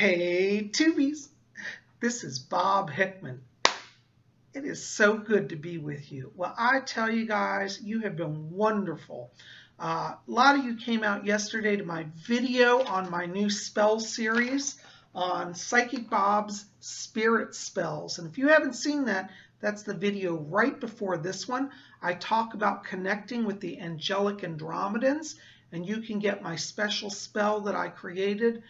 Hey, Tubies. This is Bob Hickman. It is so good to be with you. Well, I tell you guys, you have been wonderful. A lot of you came out yesterday to my video on my new spell series on Psychic Bob's Spirit Spells. And if you haven't seen that, that's the video right before this one. I talk about connecting with the angelic Andromedans, and you can get my special spell that I created.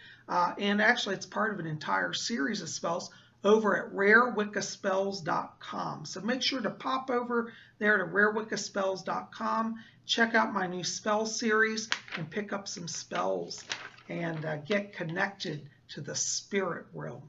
And actually, it's part of an entire series of spells over at rarewiccaspells.com. So make sure to pop over there to rarewiccaspells.com, check out my new spell series, and pick up some spells and get connected to the spirit realm.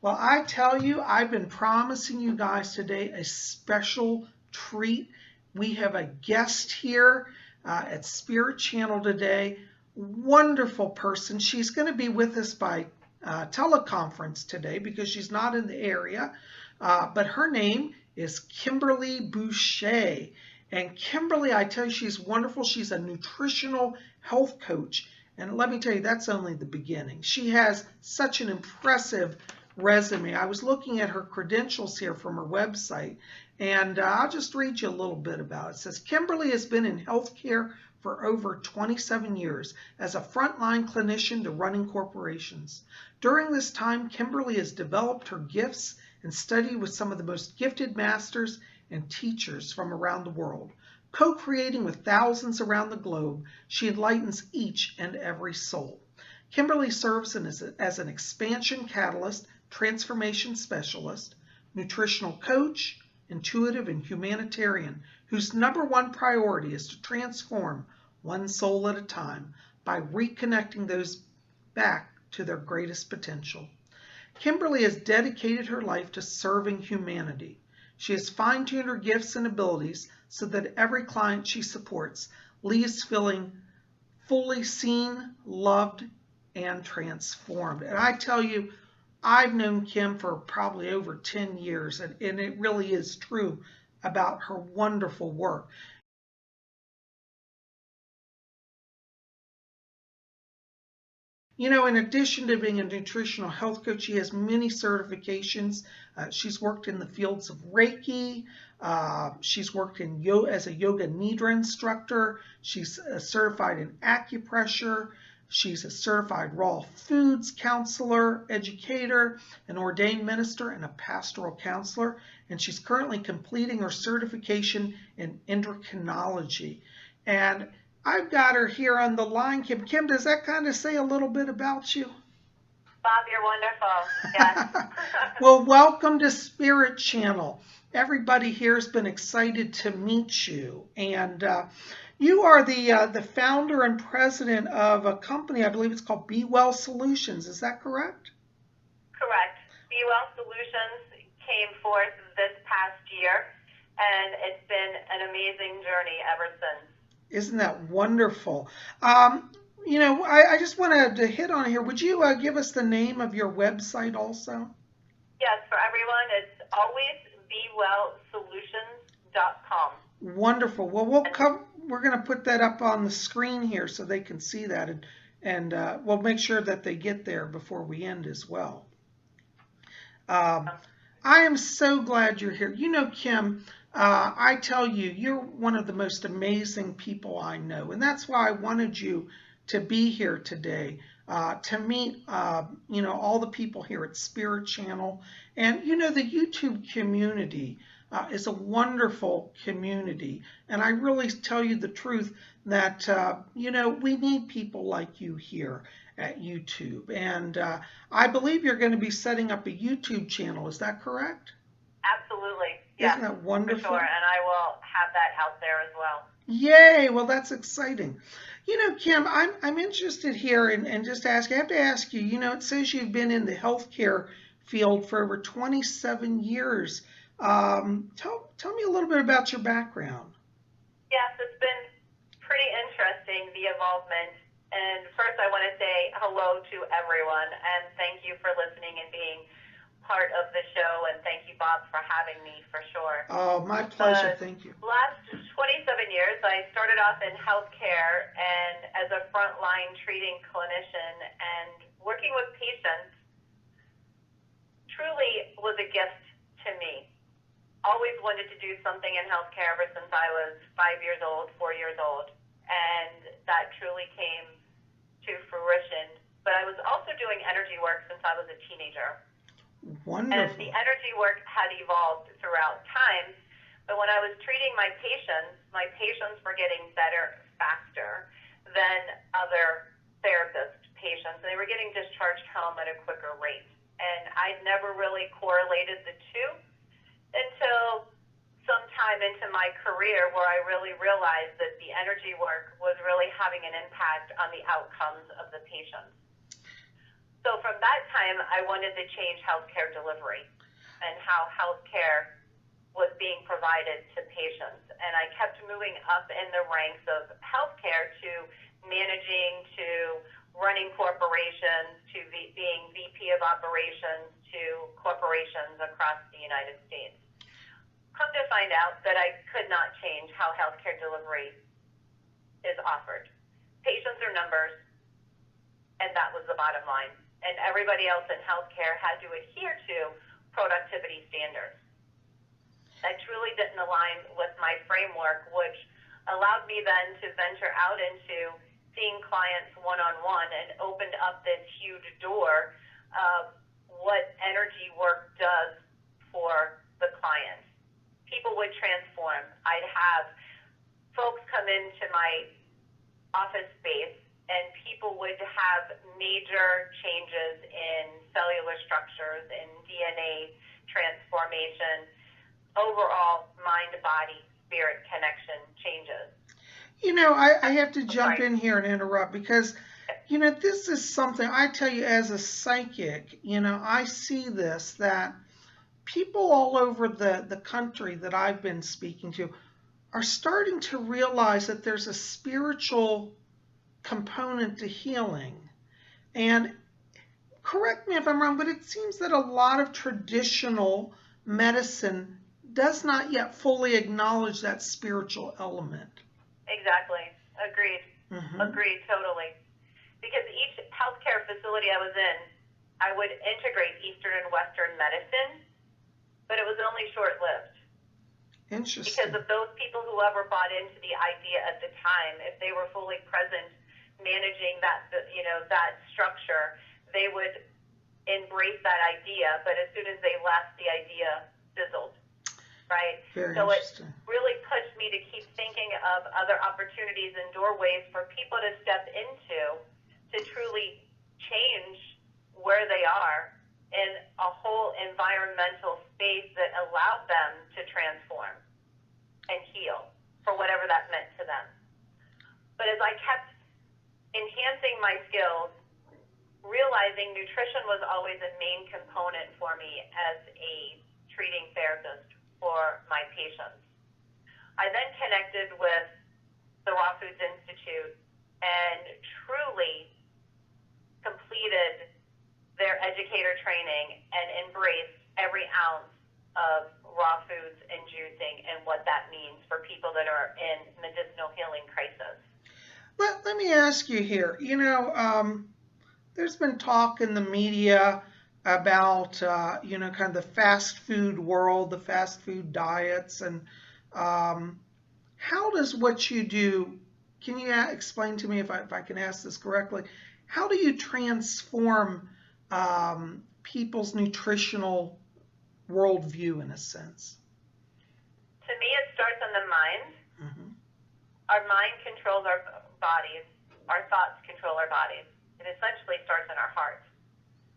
Well, I tell you, I've been promising you guys today a special treat. We have a guest here at Spirit Channel today. Wonderful person. She's going to be with us by teleconference today because she's not in the area, but her name is Kimberly Boucher. And Kimberly, I tell you, she's wonderful. She's a nutritional health coach. And let me tell you, that's only the beginning. She has such an impressive resume. I was looking at her credentials here from her website, and I'll just read you a little bit about it. It says, Kimberly has been in healthcare for over 27 years as a frontline clinician to running corporations. During this time, Kimberly has developed her gifts and studied with some of the most gifted masters and teachers from around the world. Co-creating with thousands around the globe, she enlightens each and every soul. Kimberly serves as an expansion catalyst, transformation specialist, nutritional coach, intuitive and humanitarian, whose #1 priority is to transform one soul at a time by reconnecting those back to their greatest potential. Kimberly has dedicated her life to serving humanity. She has fine-tuned her gifts and abilities so that every client she supports leaves feeling fully seen, loved, and transformed. And I tell you, I've known Kim for probably over 10 years, and it really is true about her wonderful work. You know, in addition to being a nutritional health coach, she has many certifications. She's worked in the fields of Reiki. She's worked as a yoga nidra instructor. She's certified in acupressure. She's a certified raw foods counselor, educator, an ordained minister, and a pastoral counselor. And she's currently completing her certification in endocrinology. And I've got her here on the line. Kim, does that kind of say a little bit about you? Bob, you're wonderful. Yes. Well, welcome to Spirit Channel. Everybody here has been excited to meet you. And you are the founder and president of a company, I believe it's called Be Well Solutions. Is that correct? Correct. Be Well Solutions came forth this past year, and it's been an amazing journey ever since. Isn't that wonderful? You know, I just wanted to hit on here. Would you give us the name of your website also? Yes, for everyone, it's always bewellsolutions.com. Wonderful. Well, we're going to put that up on the screen here so they can see that, and we'll make sure that they get there before we end as well. I am so glad you're here. You know, Kim, I tell you, you're one of the most amazing people I know, and that's why I wanted you to be here today, to meet, you know, all the people here at Spirit Channel. And, you know, the YouTube community is a wonderful community. And I really tell you the truth that, you know, we need people like you here at YouTube. And I believe you're going to be setting up a YouTube channel. Is that correct? Absolutely. Yes, isn't that wonderful? For sure, and I will have that out there as well. Yay! Well, that's exciting. You know, Kim, I'm interested here and just ask. I have to ask you. You know, it says you've been in the healthcare field for over 27 years. Tell me a little bit about your background. Yes, it's been pretty interesting, the involvement. And first, I want to say hello to everyone, and thank you for listening and being part of the show, and thank you, Bob, for having me, for sure. Oh, my pleasure. Thank you. Last 27 years, I started off in healthcare and as a frontline treating clinician, and working with patients truly was a gift to me. Always wanted to do something in healthcare ever since I was 5 years old, 4 years old, and that truly came to fruition. But I was also doing energy work since I was a teenager. Wonderful. And the energy work had evolved throughout time. But when I was treating my patients were getting better faster than other therapist patients. They were getting discharged home at a quicker rate. And I never really correlated the two until sometime into my career where I really realized that the energy work was really having an impact on the outcomes of the patients. So from that time, I wanted to change healthcare delivery and how healthcare was being provided to patients. And I kept moving up in the ranks of healthcare to managing, to running corporations, to being VP of operations, to corporations across the United States. Come to find out that I could not change how healthcare delivery is offered. Patients are numbers, and that was the bottom line. And everybody else in healthcare had to adhere to productivity standards. That truly didn't align with my framework, which allowed me then to venture out into seeing clients one-on-one and opened up this huge door of what energy work does for the client. People would transform. I'd have folks come into my office space and people would have major changes in cellular structures, in DNA transformation, overall mind-body spirit connection changes. You know, I have to jump in here and interrupt because, you know, this is something I tell you as a psychic, you know, I see this, that people all over the country that I've been speaking to are starting to realize that there's a spiritual component to healing. And correct me if I'm wrong, but it seems that a lot of traditional medicine does not yet fully acknowledge that spiritual element. Exactly. Agreed. Mm-hmm. Agreed, totally. Because each healthcare facility I was in, I would integrate Eastern and Western medicine, but it was only short-lived. Interesting. Because of those people who ever bought into the idea at the time, if they were fully present managing that, you know, that structure, they would embrace that idea, but as soon as they left, the idea fizzled, right? Very so interesting. It really pushed me to keep thinking of other opportunities and doorways for people to step into to truly change where they are in a whole environmental space that allowed them to transform and heal for whatever that meant to them. But as I kept enhancing my skills, realizing nutrition was always a main component for me as a treating therapist for my patients. I then connected with the Raw Foods Institute and truly completed their educator training and embraced every ounce of raw foods and juicing and what that means for people that are in medicinal healing crisis. Let me ask you here, you know, there's been talk in the media about, you know, kind of the fast food world, the fast food diets, and how does what you do, can you explain to me if I can ask this correctly, how do you transform people's nutritional worldview in a sense? To me, it starts in the mind. Mm-hmm. Our mind controls our bodies. Our thoughts control our bodies. It essentially starts in our hearts,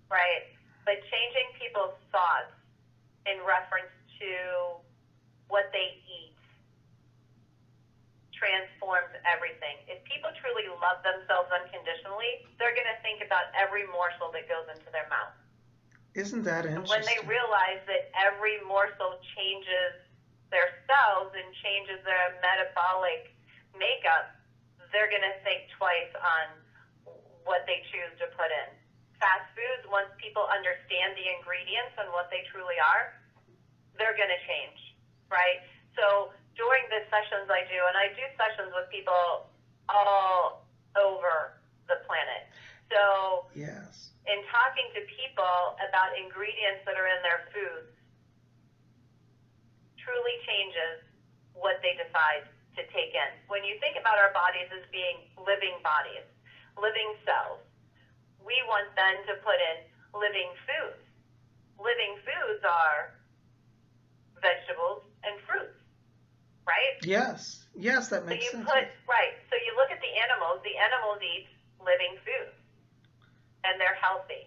right? But changing people's thoughts in reference to what they eat transforms everything. If people truly love themselves unconditionally, they're going to think about every morsel that goes into their mouth. Isn't that interesting? And when they realize that every morsel changes their cells and changes their metabolic makeup, they're going to think twice on what they choose to put in. Fast foods, once people understand the ingredients and what they truly are, they're going to change, right? So during the sessions I do, and I do sessions with people all over the planet. So yes, talking to people about ingredients that are in their foods truly changes what they decide to take in. When you think about our bodies as being living bodies, living cells, we want then to put in living foods. Living foods are vegetables and fruits, right? Yes, that makes sense. Right. So you look at the animals eat living foods, and they're healthy.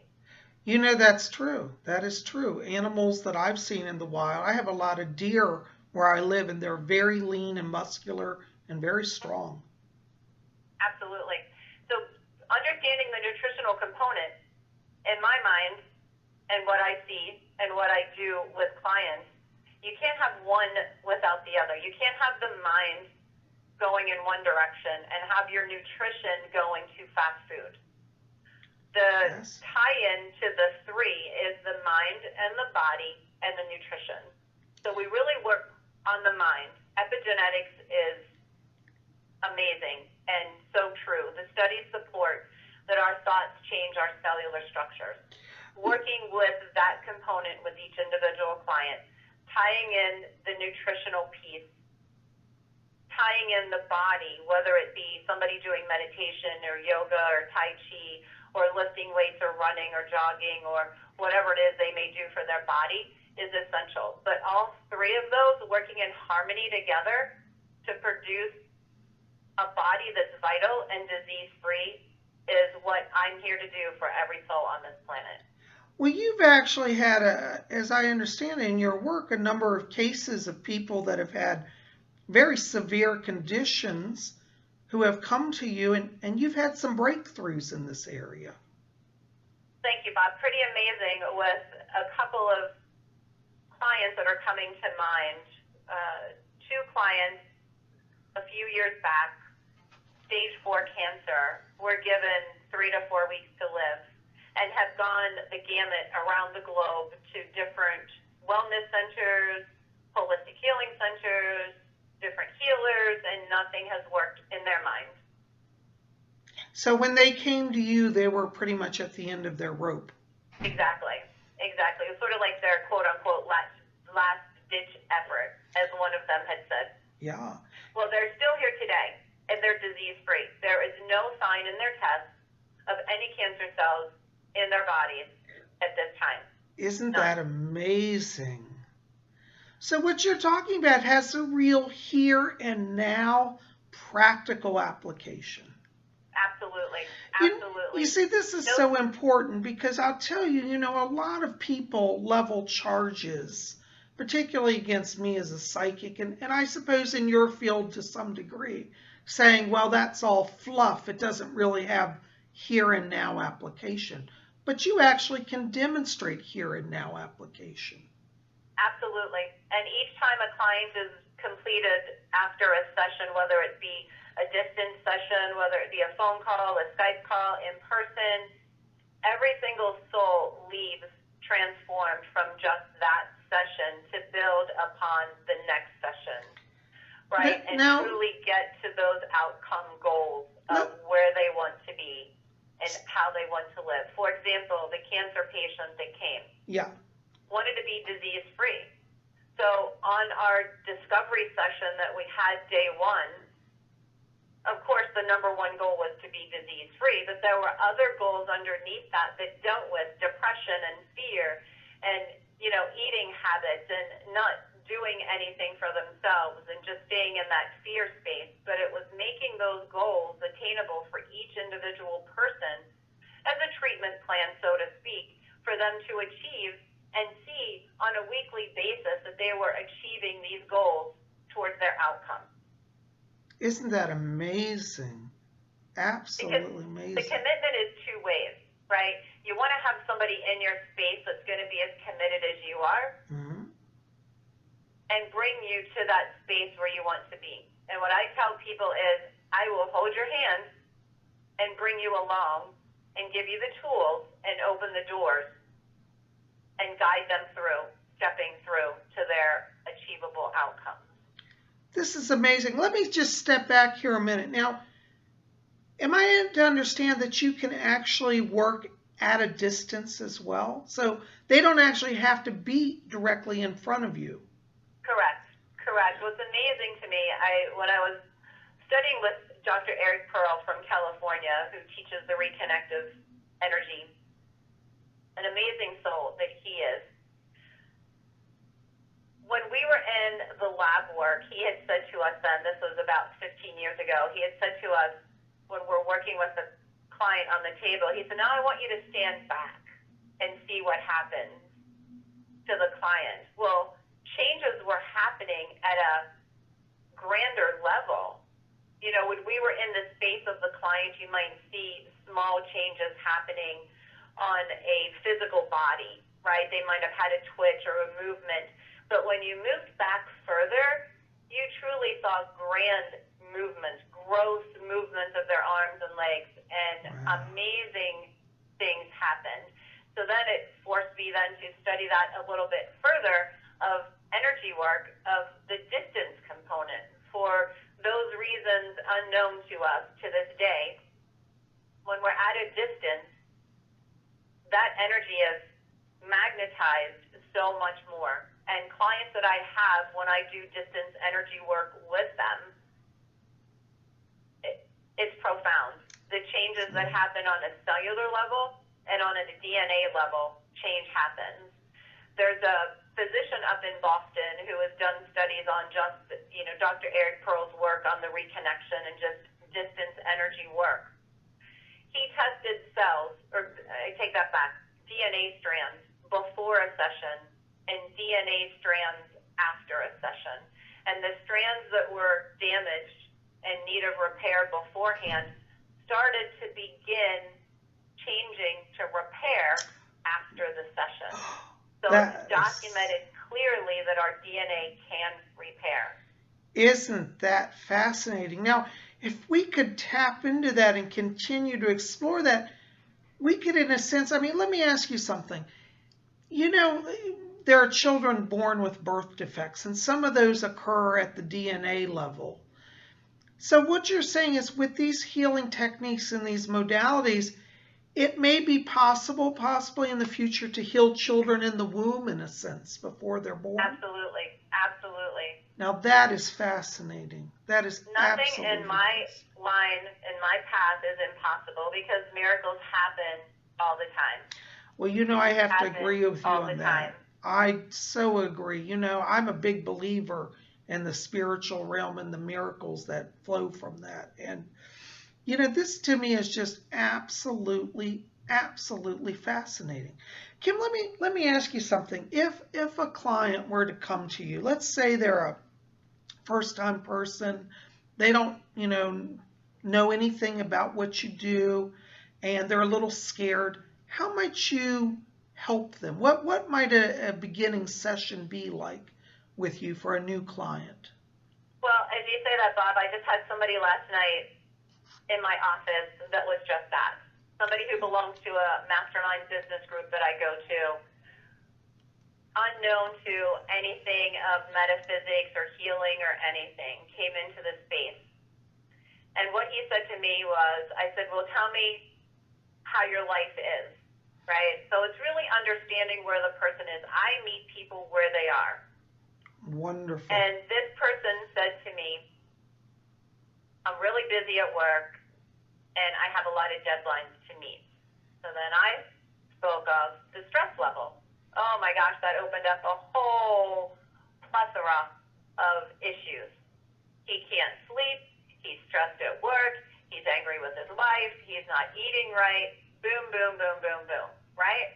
You know, that's true. That is true. Animals that I've seen in the wild, I have a lot of deer where I live, and they're very lean and muscular and very strong. Absolutely. So understanding the nutritional component, in my mind, and what I see and what I do with clients, you can't have one without the other. You can't have the mind going in one direction and have your nutrition going to fast food. The tie-in to the three is the mind and the body and the nutrition. So we really work on the mind. Epigenetics is amazing and so true. The studies support that our thoughts change our cellular structures. Working with that component with each individual client, tying in the nutritional piece, tying in the body, whether it be somebody doing meditation or yoga or Tai Chi or lifting weights or running or jogging or whatever it is they may do for their body is essential. But all three of those working in harmony together to produce a body that's vital and disease-free is what I'm here to do for every soul on this planet. Well, you've actually had, as I understand in your work, a number of cases of people that have had very severe conditions who have come to you, and you've had some breakthroughs in this area. Thank you, Bob. Pretty amazing with a couple of clients that are coming to mind. Two clients a few years back, stage 4 cancer, were given 3 to 4 weeks to live and have gone the gamut around the globe to different wellness centers, holistic healing centers, different healers, and nothing has worked in their mind. So when they came to you, they were pretty much at the end of their rope. Exactly. It was sort of like their quote-unquote last-ditch effort, as one of them had said. Yeah. Well, they're still here today, and they're disease-free. There is no sign in their tests of any cancer cells in their bodies at this time. Isn't that amazing? So what you're talking about has a real here and now practical application. Absolutely. You see, this is so important because I'll tell you, a lot of people level charges, particularly against me as a psychic, and I suppose in your field to some degree, saying, well, that's all fluff. It doesn't really have here and now application. But you actually can demonstrate here and now application. Absolutely. And each time a client is completed after a session, whether it be a distance session, whether it be a phone call, a Skype call, in person, every single soul leaves transformed from just that session to build upon the next session, right? And truly get to those outcome goals of where they want to be and how they want to live. For example, the cancer patient that came wanted to be disease-free. So on our discovery session that we had day 1, of course, the number one goal was to be disease-free, but there were other goals underneath that dealt with depression and fear and, eating habits and not doing anything for themselves and just staying in that fear space. But it was making those goals attainable for each individual person as a treatment plan, so to speak, for them to achieve and see on a weekly basis that they were achieving these goals towards their outcome. Isn't that amazing? Absolutely amazing. The commitment is 2 ways, right? You want to have somebody in your space that's going to be as committed as you are and bring you to that space where you want to be. And what I tell people is, I will hold your hand and bring you along and give you the tools and open the doors and guide them through, stepping through to their achievable outcomes. This is amazing. Let me just step back here a minute. Now, am I to understand that you can actually work at a distance as well. So they don't actually have to be directly in front of you. Correct. What's amazing to me, when I was studying with Dr. Eric Pearl from California, who teaches the Reconnective energy, an amazing soul that he is. When we were in the lab work, he had said to us then, this was about 15 years ago, he had said to us when we're working with the client on the table, he said, now I want you to stand back and see what happens to the client. Well, changes were happening at a grander level. You know, when we were in the space of the client, you might see small changes happening on a physical body, right? They might have had a twitch or a movement. But when you moved back further, you truly saw grand movements, gross movements of their arms and legs, and amazing things happened. So then it forced me then to study that a little bit further of energy work, of the distance component. For those reasons unknown to us to this day, when we're at a distance, that energy is magnetized so much more. And clients that I have, when I do distance energy work with them, it's profound. The changes that happen on a cellular level and on a DNA level, change happens. There's a physician up in Boston who has done studies on just, Dr. Eric Pearl's work on the reconnection and just distance energy work. He tested cells, or I take that back, DNA strands before a session and DNA strands after a session. And the strands that were damaged and need of repair beforehand started to begin changing to repair after the session. So it's documented clearly that our DNA can repair. Isn't that fascinating? Now, if we could tap into that and continue to explore that, we could, in a sense, let me ask you something. There are children born with birth defects, and some of those occur at the DNA level. So what you're saying is with these healing techniques and these modalities, it may be possibly in the future, to heal children in the womb, in a sense, before they're born. Absolutely. Now that is fascinating. That is nothing in my line, in my path, is impossible, because miracles happen all the time. Well, I have to agree with you on that. I so agree. I'm a big believer in the spiritual realm and the miracles that flow from that. And, this to me is just absolutely fascinating. Kim, let me ask you something. If a client were to come to you, let's say they're a first-time person, they don't, know anything about what you do, and they're a little scared, how might you help them? What might a beginning session be like with you for a new client? Well, as you say that, Bob, I just had somebody last night in my office that was just that. Somebody who belongs to a mastermind business group that I go to, unknown to anything of metaphysics or healing or anything, came into the space. And what he said to me was, I said, well, tell me how your life is, right? So it's really understanding where the person is. I meet people where they are. Wonderful. And this person said to me, I'm really busy at work, and I have a lot of deadlines to meet. So then I spoke of the stress level. Oh my gosh, that opened up a whole plethora of issues. He can't sleep, he's stressed at work, he's angry with his wife, he's not eating right, boom, boom, boom, boom, boom, right?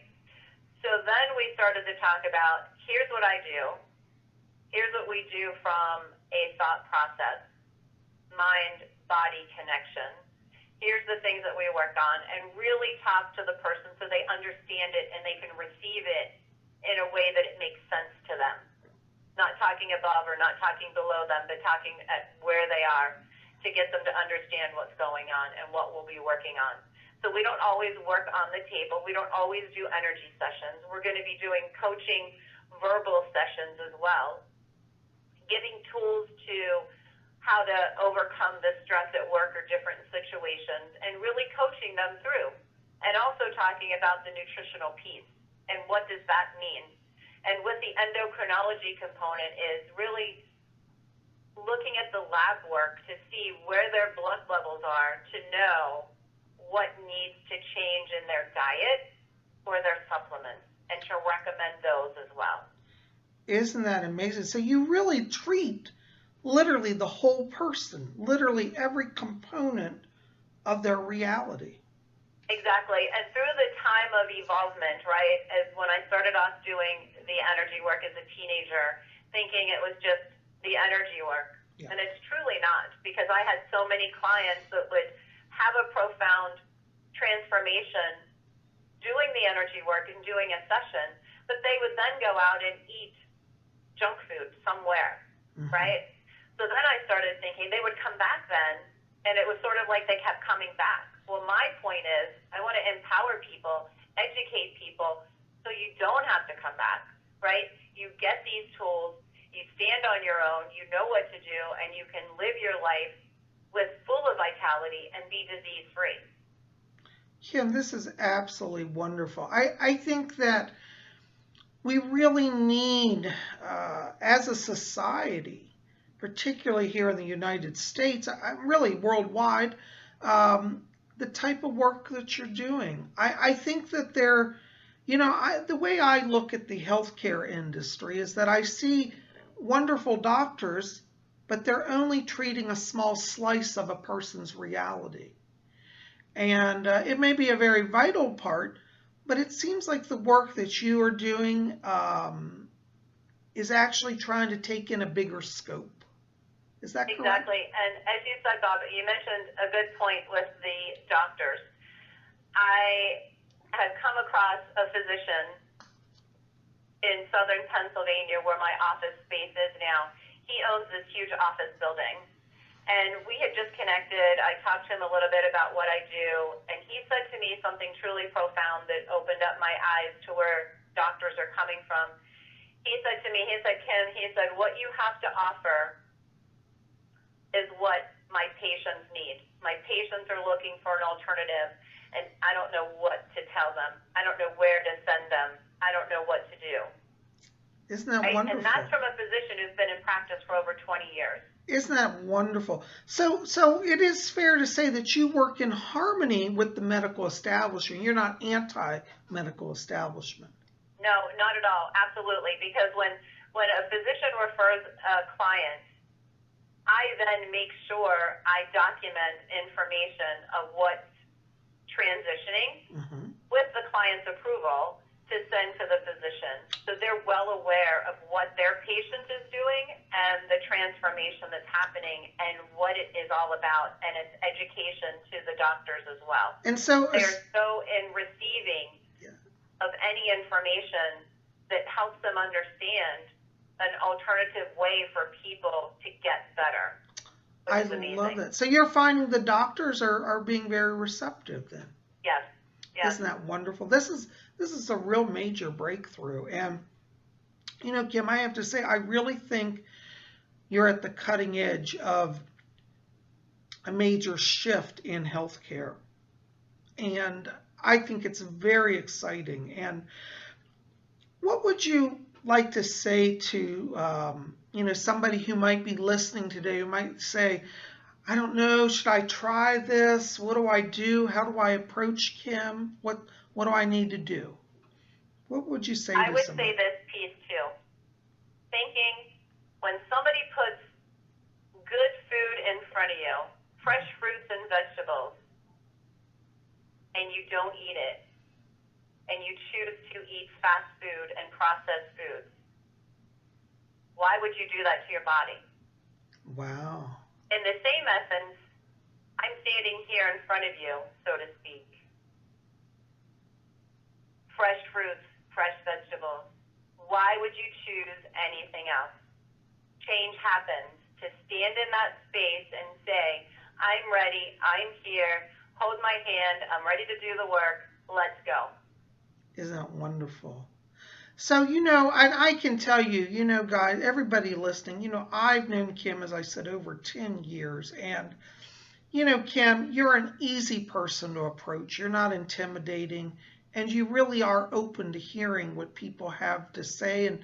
So then we started to talk about, here's what I do, here's what we do from a thought process, mind-body connection. Here's the things that we work on, and really talk to the person so they understand it and they can receive it in a way that it makes sense to them. Not talking above or not talking below them, but talking at where they are to get them to understand what's going on and what we'll be working on. So we don't always work on the table. We don't always do energy sessions. We're going to be doing coaching verbal sessions as well, giving tools to how to overcome the stress at work or different situations, and really coaching them through and also talking about the nutritional piece and what does that mean. And with the endocrinology component is really looking at the lab work to see where their blood levels are to know what needs to change in their diet or their supplements, and to recommend those as well. Isn't that amazing? So you really treat literally the whole person, literally every component of their reality. Exactly. And through the time of evolvement, right, as when I started off doing the energy work as a teenager, thinking it was just the energy work. Yeah. And it's truly not, because I had so many clients that would have a profound transformation doing the energy work and doing a session, but they would then go out and eat junk food somewhere, right? So then I started thinking they would come back then, and it was sort of like they kept coming back. Well, my point is I want to empower people, educate people, so you don't have to come back, right? You get these tools, you stand on your own, you know what to do, and you can live your life with full of vitality and be disease-free. Kim, this is absolutely wonderful. I think that we really need, as a society, particularly here in the United States, really worldwide, the type of work that you're doing. I think that the way I look at the healthcare industry is that I see wonderful doctors, but they're only treating a small slice of a person's reality. And it may be a very vital part, but it seems like the work that you are doing is actually trying to take in a bigger scope. Is that correct? Exactly. And as you said, Bob, you mentioned a good point with the doctors. I had come across a physician in southern Pennsylvania where my office space is now. He owns this huge office building. And we had just connected. I talked to him a little bit about what I do, and he said to me something truly profound that opened up my eyes to where doctors are coming from. He said to me, Kim, what you have to offer is what my patients need. My patients are looking for an alternative, and I don't know what to tell them. I don't know where to send them. I don't know what to do. Isn't that wonderful? And that's from a physician who's been in practice for over 20 years. Isn't that wonderful? So it is fair to say that you work in harmony with the medical establishment. You're not anti-medical establishment. No, not at all. Absolutely. Because when a physician refers a client, I then make sure I document information of what's transitioning with the client's approval to send to the physician. So they're well aware of what their patient is doing and the transformation that's happening and what it is all about, and it's education to the doctors as well. And so they're so in receiving of any information that helps them understand an alternative way for people to get better. I love that. So you're finding the doctors are being very receptive then? Yes. Yes. Isn't that wonderful? This is a real major breakthrough. And, Kim, I have to say, I really think you're at the cutting edge of a major shift in healthcare. And I think it's very exciting. And what would you like to say to, somebody who might be listening today who might say, I don't know, should I try this? What do I do? How do I approach Kim? What do I need to do? What would you say to somebody? I would say this piece too. Thinking when somebody puts good food in front of you, fresh fruits and vegetables, and you don't eat it, and you choose to eat fast food and processed foods, why would you do that to your body? Wow. In the same essence, I'm standing here in front of you, so to speak. Fresh fruits, fresh vegetables. Why would you choose anything else? Change happens. To stand in that space and say, I'm ready, I'm here, hold my hand, I'm ready to do the work, let's go. Isn't that wonderful? So, I can tell you, guys, everybody listening, I've known Kim, as I said, over 10 years. And, You know, Kim, you're an easy person to approach. You're not intimidating, and you really are open to hearing what people have to say and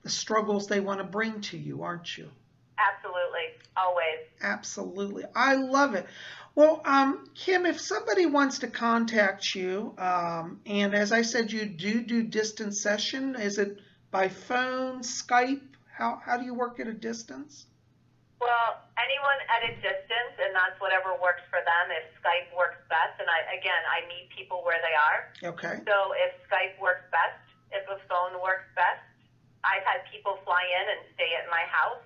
the struggles they want to bring to you, aren't you? Absolutely. Always. Absolutely. I love it. Well, Kim, if somebody wants to contact you, and as I said, you do distance session, is it by phone, Skype? How do you work at a distance? Well, anyone at a distance, and that's whatever works for them. If Skype works best, and I meet people where they are. Okay. So if Skype works best, if a phone works best, I've had people fly in and stay at my house.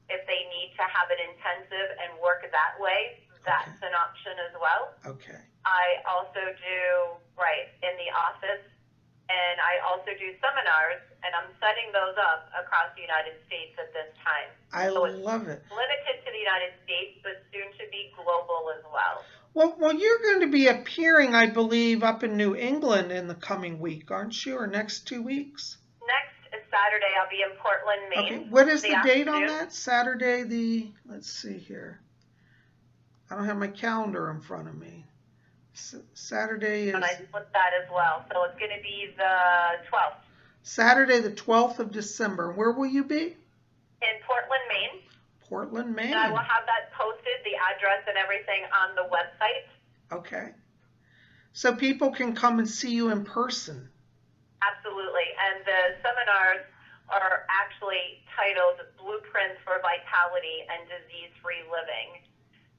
If they need to have an intensive and work that way, that's an option as well. Okay. I also do, in the office, and I also do seminars, and I'm setting those up across the United States at this time. I love it. Limited to the United States, but soon to be global as well. Well, you're going to be appearing, I believe, up in New England in the coming week, aren't you, or next 2 weeks? Next Saturday, I'll be in Portland, Maine. Okay, what is the date on afternoon. that? Saturday let's see here. I don't have my calendar in front of me. Saturday is... And I put that as well. So it's going to be the 12th. Saturday, the 12th of December. Where will you be? In Portland, Maine. Portland, Maine. And I will have that posted, the address and everything on the website. Okay. So people can come and see you in person. Absolutely. And the seminars are actually titled Blueprints for Vitality and Disease-Free Living.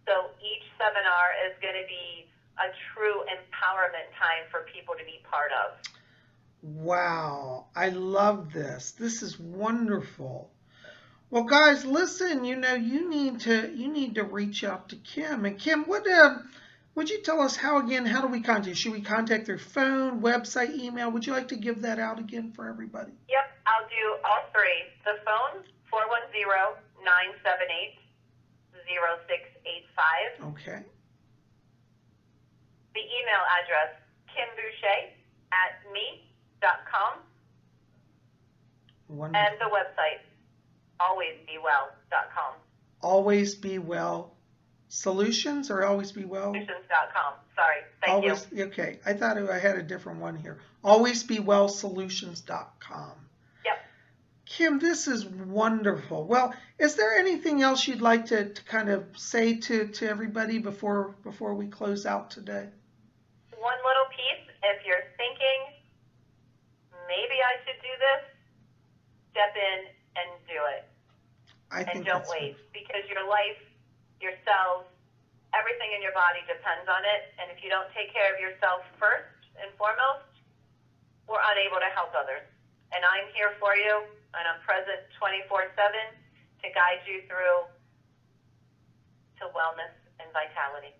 So each seminar is going to be a true empowerment time for people to be part of. Wow, I love this. This is wonderful. Well, guys, listen. You know, you need to reach out to Kim. And Kim, would you tell us how do we contact you? Should we contact their phone, website, email? Would you like to give that out again for everybody? Yep, I'll do all three. The phone 410-978-0685. Okay. The email address, kimboucher@me.com. Wonderful. And the website, alwaysbewell.com. Always Be Well Solutions or Always Be Well? Solutions.com. Sorry. Thank you. Okay. I thought I had a different one here. Alwaysbewellsolutions.com. Yep. Kim, this is wonderful. Well, is there anything else you'd like to kind of say to everybody before we close out today? One little piece, if you're thinking, maybe I should do this, step in and do it. And don't wait, because your life, your cells, everything in your body depends on it. And if you don't take care of yourself first and foremost, we're unable to help others. And I'm here for you, and I'm present 24/7 to guide you through to wellness and vitality.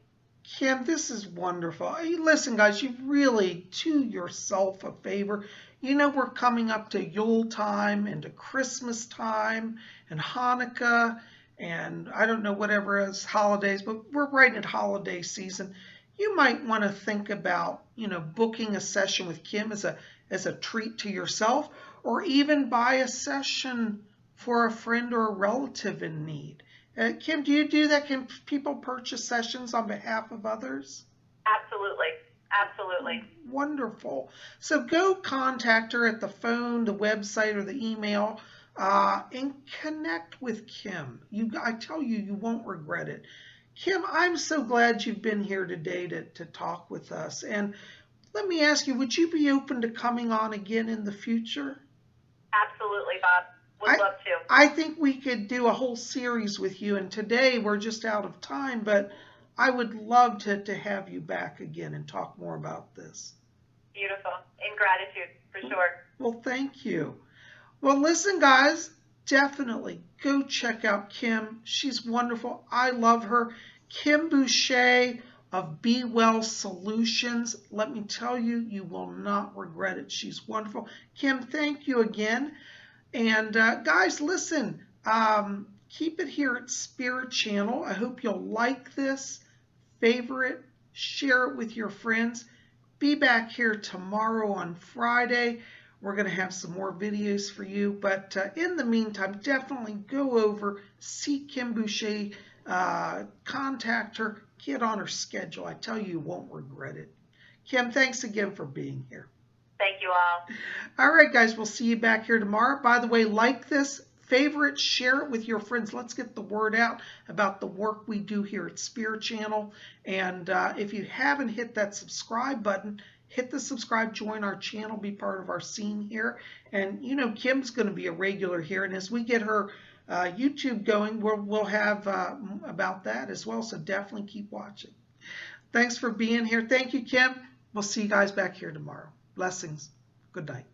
Kim, this is wonderful. Listen, guys, you really do yourself a favor. You know we're coming up to Yule time and to Christmas time and Hanukkah and I don't know whatever else holidays, but we're right at holiday season. You might want to think about, booking a session with Kim as a treat to yourself, or even buy a session for a friend or a relative in need. Kim, do you do that? Can people purchase sessions on behalf of others? Absolutely. Absolutely. Wonderful. So go contact her at the phone, the website, or the email, and connect with Kim. I tell you, you won't regret it. Kim, I'm so glad you've been here today to talk with us. And let me ask you, would you be open to coming on again in the future? Absolutely, Bob. Would love to. I think we could do a whole series with you, and today we're just out of time, but I would love to have you back again and talk more about this. Beautiful. In gratitude, for sure. Well, thank you. Well, listen, guys, definitely go check out Kim. She's wonderful. I love her. Kim Boucher of Be Well Solutions. Let me tell you, you will not regret it. She's wonderful. Kim, thank you again. And guys, listen, keep it here at Spirit Channel. I hope you'll like this, favorite, share it with your friends. Be back here tomorrow on Friday. We're going to have some more videos for you. But in the meantime, definitely go over, see Kim Boucher contact her, get on her schedule. I tell you, you won't regret it. Kim, thanks again for being here. Thank you all. All right, guys, we'll see you back here tomorrow. By the way, like this, favorite, share it with your friends. Let's get the word out about the work we do here at Spirit Channel. And if you haven't hit that subscribe button, hit the subscribe, join our channel, be part of our scene here. And, you know, Kim's going to be a regular here. And as we get her YouTube going, we'll have about that as well. So definitely keep watching. Thanks for being here. Thank you, Kim. We'll see you guys back here tomorrow. Blessings. Good night.